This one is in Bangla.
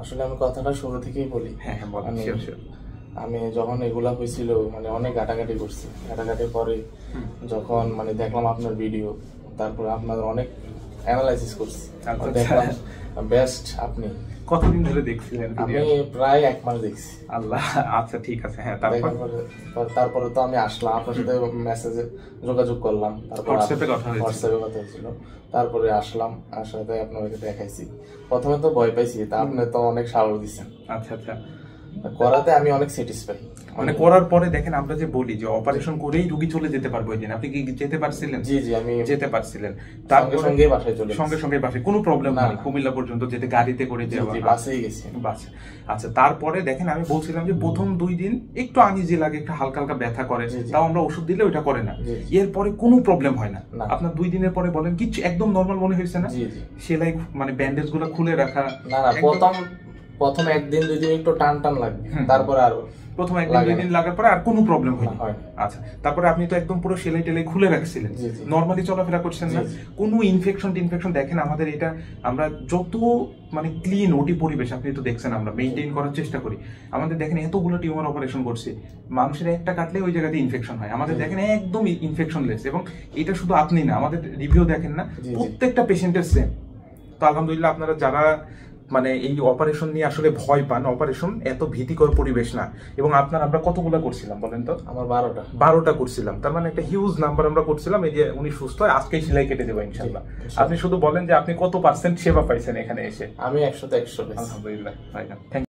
আসলে আমি কথাটা শুরু থেকেই বলি। হ্যাঁ হ্যাঁ বলেন। আমি যখন এগুলা হয়েছিল মানে অনেক ঘাটাঘাটি করছি, ঘাটাঘাটির পরে যখন মানে দেখলাম আপনার ভিডিও, তারপরে আপনাদের অনেক অ্যানালাইসিস করছি, দেখলাম বেস্ট আপনি। কতদিন ধরে দেখছিলেন? আমি প্রায় 1 মাস দেখছি। আল্লাহ, আচ্ছা ঠিক আছে। হ্যাঁ তারপরে তো আমি আসলাম আপনার সাথে, মেসেজে যোগাযোগ করলাম, তারপর হোয়াটসঅ্যাপে কথা হয়েছিল, তারপরে আসলাম, সাথে আপনাকে দেখাইছি। প্রথমে তো ভয় পাইছি, তা আপনি তো অনেক সাহস দিচ্ছেন। আচ্ছা আচ্ছা, করাতে আমি অনেক স্যাটিসফাই। মানে করার পরে দেখেন আমরা যে বলি যে অপারেশন করেই রোগী চলে যেতে পারবো, ওই দিন আপনি কি যেতে পারছিলেন? জি জি, আমি যেতে পারছিলেন। তারপরে সঙ্গে বাসায় চলে সঙ্গে সঙ্গে বাসে কোনো প্রবলেম নেই, কুমিল্লা পর্যন্ত যেতে গাড়িতে করে যাওয়া, বাসেই গেছি বাসে। আচ্ছা, তারপরে দেখেন আমি বলছিলাম যে প্রথম 2 দিন একটু আনইজি লাগে, একটু হালকা হালকা ব্যথা করে, তাও আমরা ওষুধ দিলে ওটা করে না। এরপরে কোনো প্রবলেম হয় না। আপনার 2 দিনের পরে বলেন কিছু একদম নরমাল মনে হয়েছে না? সেলাই মানে ব্যান্ডেজ গুলো খুলে রাখা, না প্রথম 1 দিন 2 দিন একটু টান টান লাগবে, তারপরে আর প্রথম 1 দিন 2 দিন লাগার পরে আর কোনো প্রবলেম হয় না। আচ্ছা, তারপরে আপনি তো একদম পুরো সেলাই টেলাই খুলে রাখছিলেন, নরমালি চলাফেরা করছেন না, কোনো ইনফেকশন দেখেন আমাদের এটা আমরা যত মানে ক্লিন ওটি পরিবেশ আপনি তো দেখছেন আমরা মেইনটেইন করার চেষ্টা করি। আমাদের দেখেন এতগুলো টিউমার অপারেশন করছে, মানুষের একটা কাটলে ওই জায়গাতে ইনফেকশন হয়, আমাদের দেখেন একদম ইনফেকশনলেস। এবং এটা শুধু আপনি না, আমাদের রিভিউ দেখেন না, প্রত্যেকটা পেশেন্টের সেম। তো আলহামদুলিল্লাহ, আপনারা যারা মানে এই অপারেশন নিয়ে আসলে ভয় পান, অপারেশন এত ভীতিকর পরিবেশ না। এবং আমরা কতগুলো করছিলাম বলেন তো? আমার 12টা করছিলাম, তার মানে একটা হিউজ নাম্বার আমরা করছিলাম। এই যে উনি সুস্থ হয়, আজকেই সেলাই কেটে দেবো ইনশাআল্লাহ। আপনি শুধু বলেন যে আপনি কত % সেবা পাইছেন এখানে এসে? আমি 100 তে 100। আলহামদুলিল্লাহ।